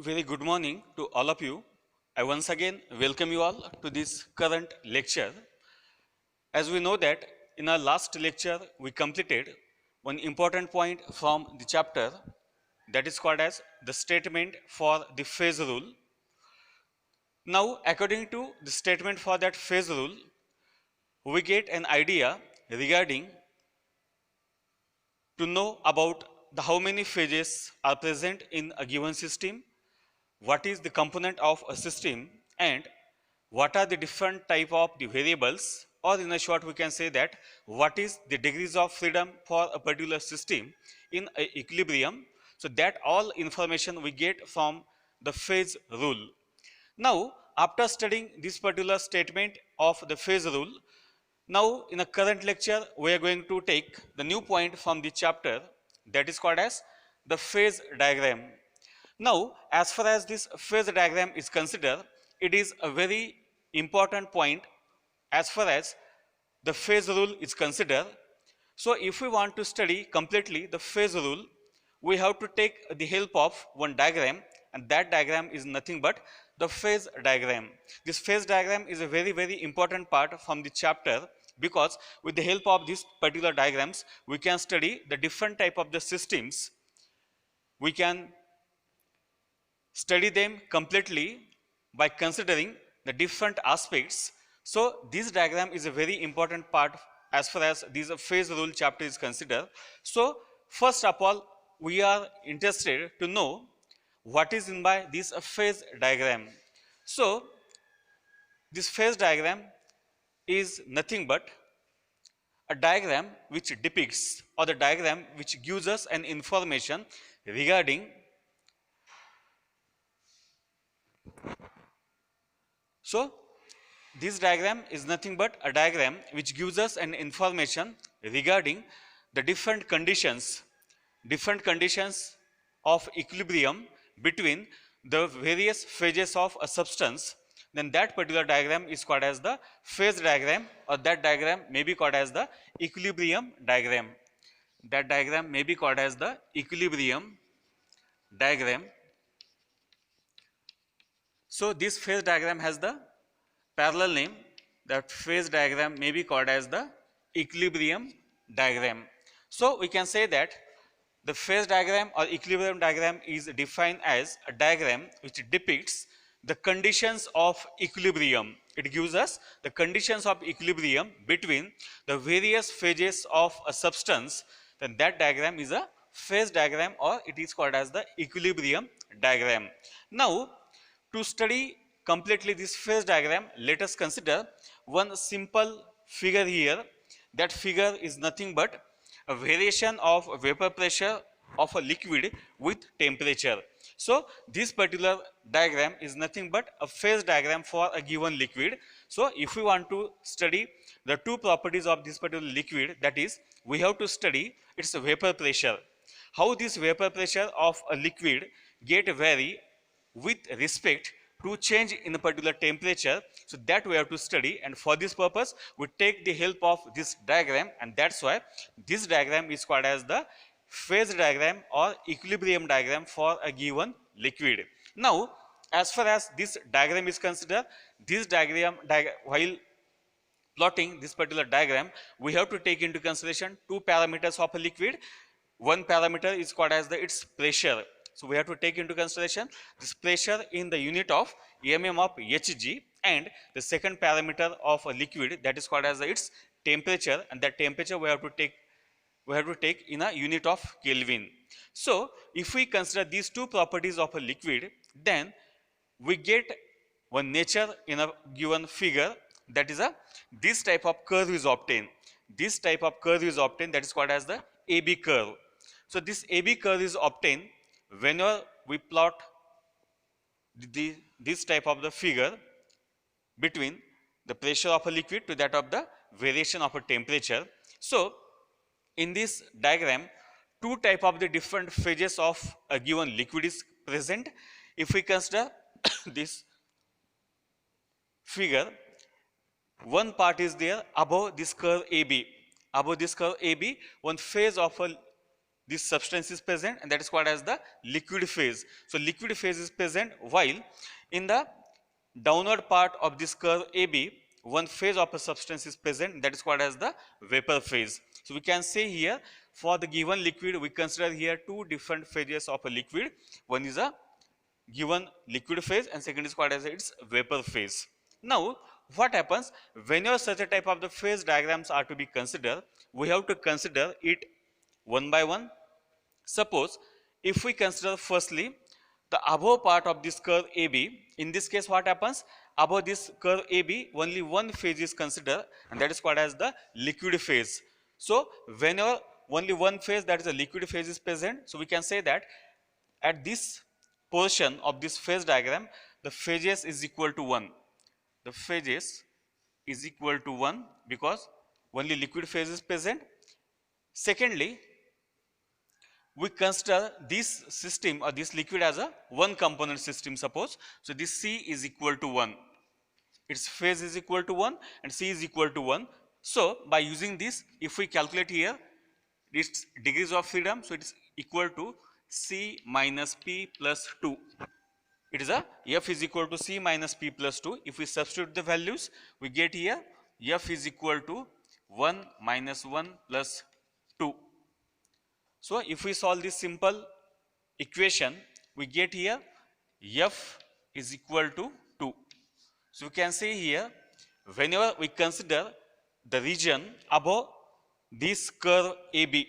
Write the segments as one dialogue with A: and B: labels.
A: Very good morning to all of you. I once again welcome you all to this current lecture. As we know that in our last lecture we completed one important point from the chapter that is called as the statement for the phase rule. Now according to the statement for that phase rule, we get an idea regarding to know about the how many phases are present in a given system, what is the component of a system, and what are the different type of the variables, or in a short we can say that what is the degrees of freedom for a particular system in a equilibrium. So that all information we get from the phase rule. Now after studying this particular statement of the phase rule, now in the current lecture we are going to take the new point from the chapter that is called as the phase diagram. Now, as far as this phase diagram is considered, it is a very important point as far as the phase rule is considered. So, if we want to study completely the phase rule, we have to take the help of one diagram, and that diagram is nothing but the phase diagram. This phase diagram is a very important part from the chapter, because with the help of these particular diagrams we can study the different type of the systems. We can study them completely by considering the different aspects. So this diagram is a very important part as far as this phase rule chapter is considered. So first of all, we are interested to know what is in by this phase diagram. So this phase diagram is nothing but a diagram which depicts, or the diagram which gives us an information regarding. So this diagram is nothing but a diagram which gives us an information regarding the different conditions of equilibrium between the various phases of a substance. Then that particular diagram is called as the phase diagram, or that diagram may be called as the equilibrium diagram. That diagram may be called as the equilibrium diagram. So this phase diagram has the parallel name. That phase diagram may be called as the equilibrium diagram. So we can say that the phase diagram or equilibrium diagram is defined as a diagram which depicts the conditions of equilibrium. It gives us the conditions of equilibrium between the various phases of a substance. Then that diagram is a phase diagram, or it is called as the equilibrium diagram. Now to study completely this phase diagram, let us consider one simple figure here. That figure is nothing but a variation of vapor pressure of a liquid with temperature. So this particular diagram is nothing but a phase diagram for a given liquid. So if we want to study the two properties of this particular liquid, that is, we have to study its vapor pressure. How this vapor pressure of a liquid get vary with respect to change in a particular temperature. So that we have to study, and for this purpose we take the help of this diagram, and that's why this diagram is called as the phase diagram or equilibrium diagram for a given liquid. Now as far as this diagram is considered, this diagram while plotting this particular diagram, we have to take into consideration two parameters of a liquid. One parameter is called as its pressure. So we have to take into consideration this pressure in the unit of mm of Hg, and the second parameter of a liquid, that is called as its temperature, and that temperature we have to take in a unit of Kelvin. So if we consider these two properties of a liquid, then we get one nature in a given figure, that is this type of curve is obtained. This type of curve is obtained, that is called as the AB curve. So this AB curve is obtained whenever we plot this type of the figure between the pressure of a liquid to that of the variation of a temperature. So in this diagram, two type of the different phases of a given liquid is present. If we consider this figure, one part is there above this curve AB. Above this curve AB, one phase of a this substance is present, and that is called as the liquid phase. So liquid phase is present, while in the downward part of this curve AB, one phase of a substance is present, that is called as the vapor phase. So we can say here, for the given liquid, we consider here two different phases of a liquid. One is a given liquid phase and second is called as its vapor phase. Now what happens whenever such a type of the phase diagrams are to be considered, we have to consider it one by one. Suppose if we consider firstly the above part of this curve AB, in this case what happens, above this curve AB only one phase is considered, and that is called as the liquid phase. So whenever only one phase, that is a liquid phase, is present, so we can say that at this portion of this phase diagram the phases is equal to 1. The phases is equal to 1 because only liquid phase is present. Secondly, we consider this system or this liquid as a one component system, suppose. So this C is equal to 1, its phase is equal to 1 and C is equal to 1. So by using this, if we calculate here its degrees of freedom, so it is equal to C minus P plus 2. It is a F is equal to C minus P plus 2. If we substitute the values, we get here F is equal to 1 minus 1 plus 2. So if we solve this simple equation, we get here F is equal to 2. So we can say here, whenever we consider the region above this curve AB,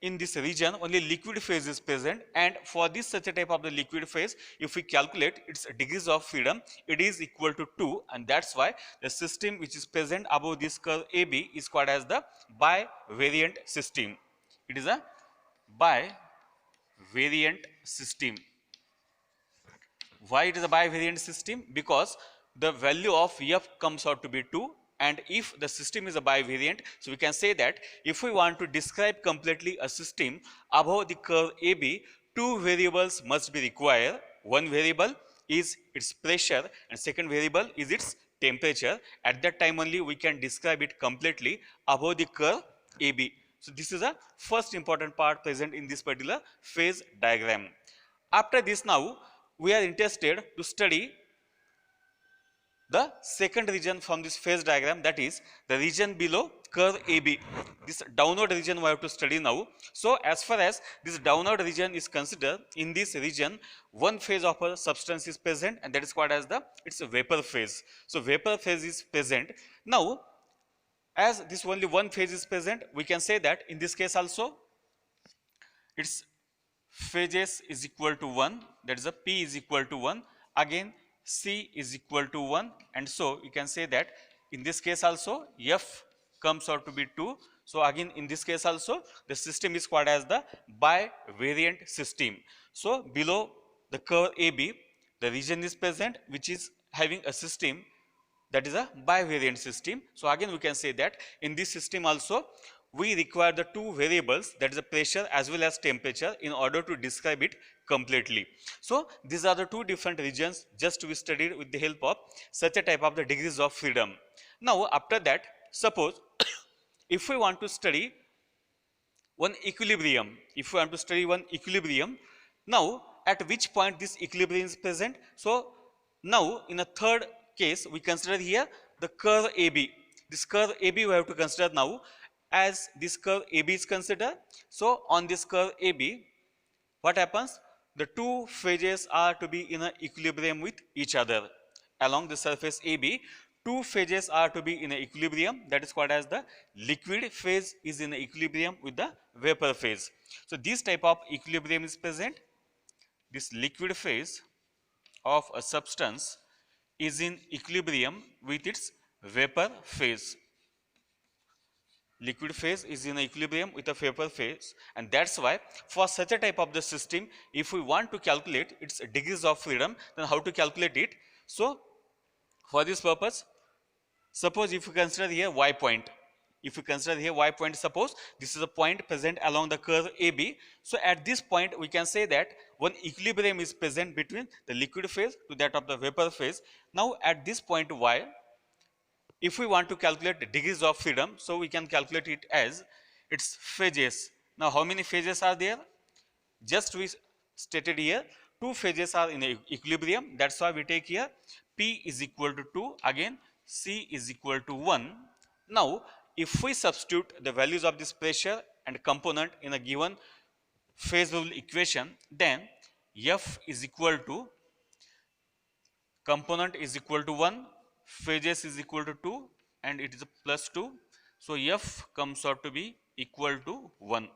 A: in this region only liquid phase is present, and for this such a type of the liquid phase, if we calculate its degrees of freedom, it is equal to 2, and that's why the system which is present above this curve AB is called as the bivariant system. It is a bivariant system. Why it is a bivariant system? Because the value of F comes out to be 2, and if the system is a bivariant, so we can say that if we want to describe completely a system above the curve AB, two variables must be required. One variable is its pressure and second variable is its temperature. At that time only we can describe it completely above the curve AB. So this is a first important part present in this particular phase diagram. After this, now we are interested to study the second region from this phase diagram, that is the region below curve AB. This downward region we have to study now. So as far as this downward region is considered, in this region one phase of a substance is present, and that is called as its vapor phase. So vapor phase is present. Now as this only one phase is present, we can say that in this case also its phases is equal to 1, that is a P is equal to 1, again C is equal to 1, and so you can say that in this case also F comes out to be 2. So again in this case also the system is called as the bivariant system. So below the curve AB the region is present which is having a system that is a bivariant system. So again we can say that in this system also we require the two variables, that is the pressure as well as temperature, in order to describe it completely. So these are the two different regions just we studied with the help of such a type of the degrees of freedom. Now after that, suppose if we want to study one equilibrium, now at which point this equilibrium is present. So now in a third case we consider here the curve AB. This curve AB we have to consider now. As this curve AB is considered, so on this curve AB what happens, the two phases are to be in an equilibrium with each other. Along the surface AB, two phases are to be in an equilibrium, that is called as the liquid phase is in equilibrium with the vapor phase. So this type of equilibrium is present. This liquid phase of a substance is in equilibrium with its vapor phase. Liquid phase is in equilibrium with a vapor phase, and that's why for such a type of the system, if we want to calculate its degrees of freedom, then how to calculate it? So for this purpose, suppose if you consider here y point, suppose this is a point present along the curve AB. So at this point we can say that one equilibrium is present between the liquid phase to that of the vapor phase. Now at this point y, if we want to calculate the degrees of freedom, so we can calculate it as its phases Now how many phases are there? Just we stated here, two phases are in equilibrium. That's why we take here P is equal to 2, again C is equal to 1. Now if we substitute the values of this pressure and component in a given phase rule equation, then F is equal to, component is equal to 1, phases is equal to 2, and it is a plus 2. So F comes out to be equal to 1.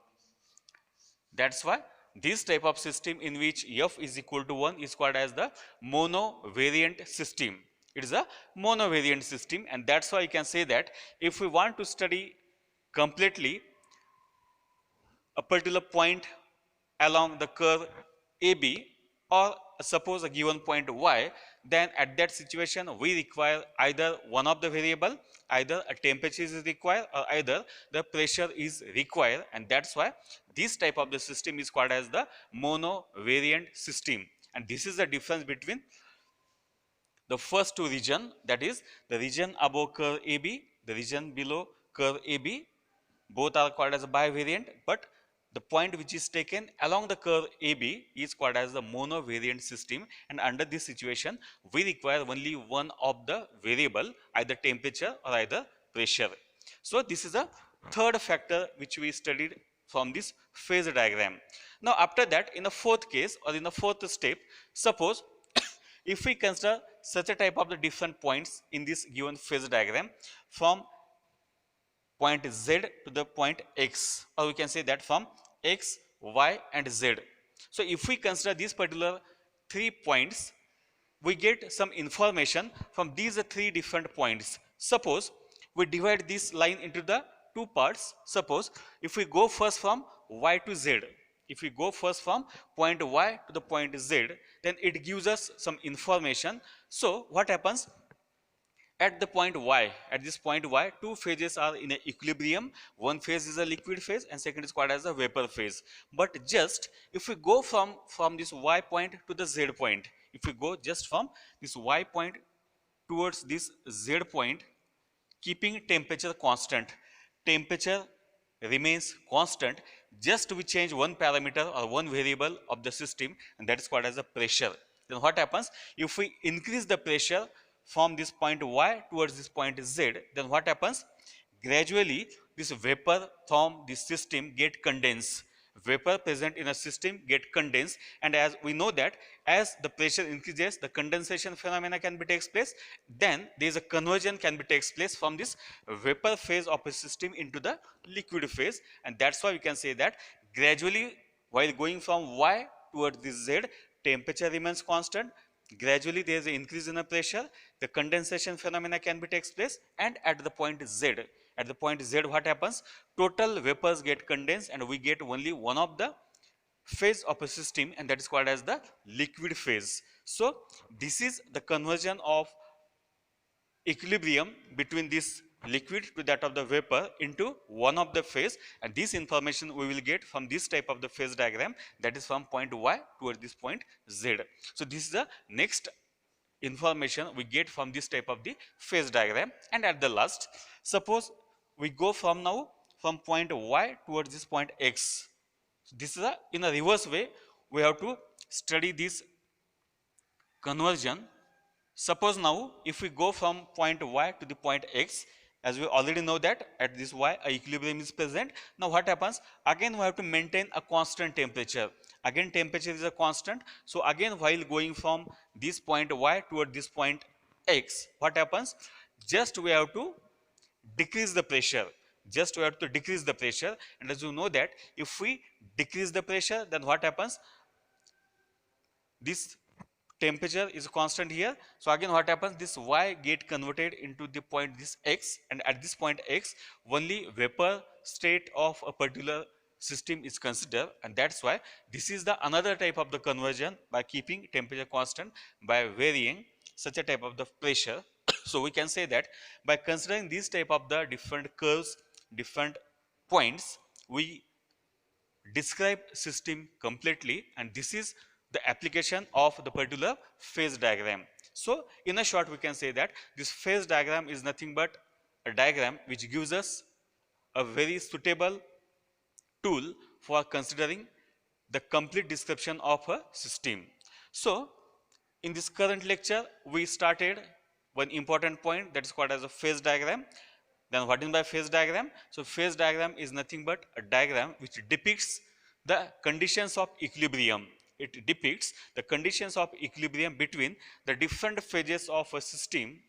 A: That's why this type of system in which F is equal to 1 is called as the monovariant system. It is a monovariant system, and that's why you can say that if we want to study completely a particular point along the curve AB, or suppose a given point Y, then at that situation we require either one of the variable, either a temperature is required or either the pressure is required, and that's why this type of the system is called as the monovariant system. And this is the difference between the first two region, that is the region above curve AB, the region below curve AB. Both are called as a bivariant, but the point which is taken along the curve AB is called as the monovariant system, and under this situation we require only one of the variable, either temperature or either pressure. So this is a third factor which we studied from this phase diagram. Now after that, in the fourth case or in the fourth step, suppose if we consider such a type of the different points in this given phase diagram from point Z to the point X, or we can say that from X, Y and Z. So if we consider these particular 3 points, we get some information from these 3 different points. Suppose we divide this line into the 2 parts. Suppose if we go first from Y to Z, if we go first from point Y to the point Z, then it gives us some information. So what happens? At the point Y, at this point Y, two phases are in a equilibrium. One phase is a liquid phase and second is called as a vapor phase. But just if we go from this Y point to the Z point, if we go just from this Y point towards this Z point, keeping temperature constant, temperature remains constant, just we change one parameter or one variable of the system, and that is called as a pressure. Then what happens? If we increase the pressure from this point Y towards this point Z, then what happens? Gradually this vapor from this system get condensed. Vapor present in a system get condensed, and as we know that as the pressure increases, the condensation phenomena can be takes place. Then there is a conversion can be takes place from this vapor phase of a system into the liquid phase, and that's why we can say that gradually while going from Y towards this Z, temperature remains constant. Gradually there is an increase in the pressure, the condensation phenomena can be takes place, and at the point Z, what happens? Total vapors get condensed and we get only one of the phase of a system, and that is called as the liquid phase. So this is the conversion of equilibrium between this liquid to that of the vapor into one of the phase, and this information we will get from this type of the phase diagram, that is from point Y towards this point Z. So this is the next information we get from this type of the phase diagram. And at the last, suppose we go from now from point Y towards this point X. This is in a reverse way we have to study this conversion. Suppose now if we go from point Y to the point X, as we already know that at this Y a equilibrium is present. Now what happens? Again we have to maintain a constant temperature. Again temperature is a constant. So again while going from this point Y toward this point X, what happens? Just we have to decrease the pressure. Just we have to decrease the pressure, and as you know that if we decrease the pressure, then what happens? This temperature is constant here. So again what happens? This Y get converted into the point this X, and at this point X only vapor state of a particular system is considered, and that's why this is the another type of the conversion by keeping temperature constant by varying such a type of the pressure. So we can say that by considering this type of the different curves, different points, we describe system completely, and this is the application of the particular phase diagram. So in a short we can say that this phase diagram is nothing but a diagram which gives us a very suitable tool for considering the complete description of a system. So in this current lecture, we started one important point that is called as a phase diagram. Then what is by phase diagram? So phase diagram is nothing but a diagram which depicts the conditions of equilibrium. It depicts the conditions of equilibrium between the different phases of a system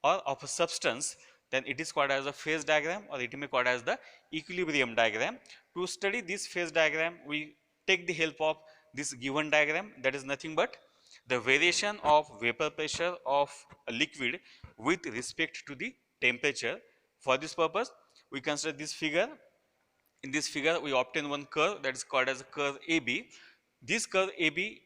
A: or of a substance. Then it is called as a phase diagram, or it may be called as the equilibrium diagram. To study this phase diagram, we take the help of this given diagram, that is nothing but the variation of vapor pressure of a liquid with respect to the temperature. For this purpose, we consider this figure. In this figure, we obtain one curve that is called as a curve AB. This curve AB,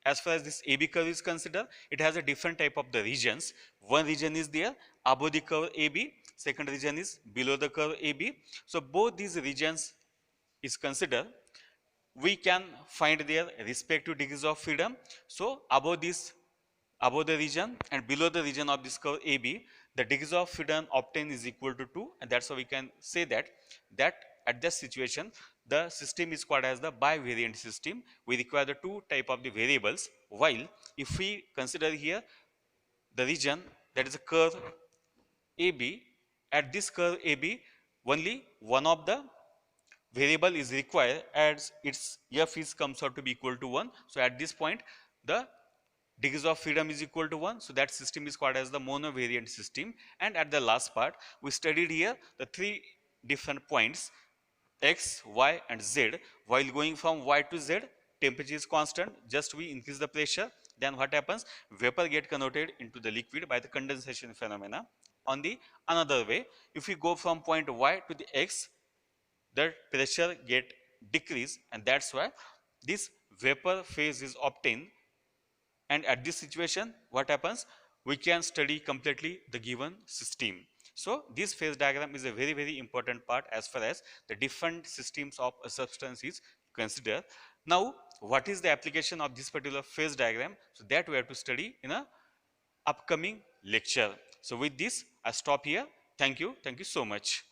A: as far as this AB curve is considered, it has a different type of the regions. One region is there above the curve AB, second region is below the curve AB. So both these regions is considered. We can find their respective degrees of freedom. So above the region and below the region of this curve AB, the degrees of freedom obtained is equal to 2, and that's how we can say that at this situation the system is called as the bivariant system. We require the two type of the variables, while if we consider here the region that is a curve AB, at this curve AB only one of the variable is required as its f is comes out to be equal to 1. So at this point the degrees of freedom is equal to 1. So that system is called as the monovariant system. And at the last part, we studied here the three different points x, y and z. While going from y to z, temperature is constant, just we increase the pressure. Then what happens? Vapor get converted into the liquid by the condensation phenomena. On the another way, if we go from point y to the x, the pressure get decreased, and that's why this vapor phase is obtained. And at this situation, what happens? We can study completely the given system. So this phase diagram is a very important part as far as the different systems of a substance is considered. Now what is the application of this particular phase diagram? So that we have to study in a upcoming lecture. So with this I stop here. Thank you so much.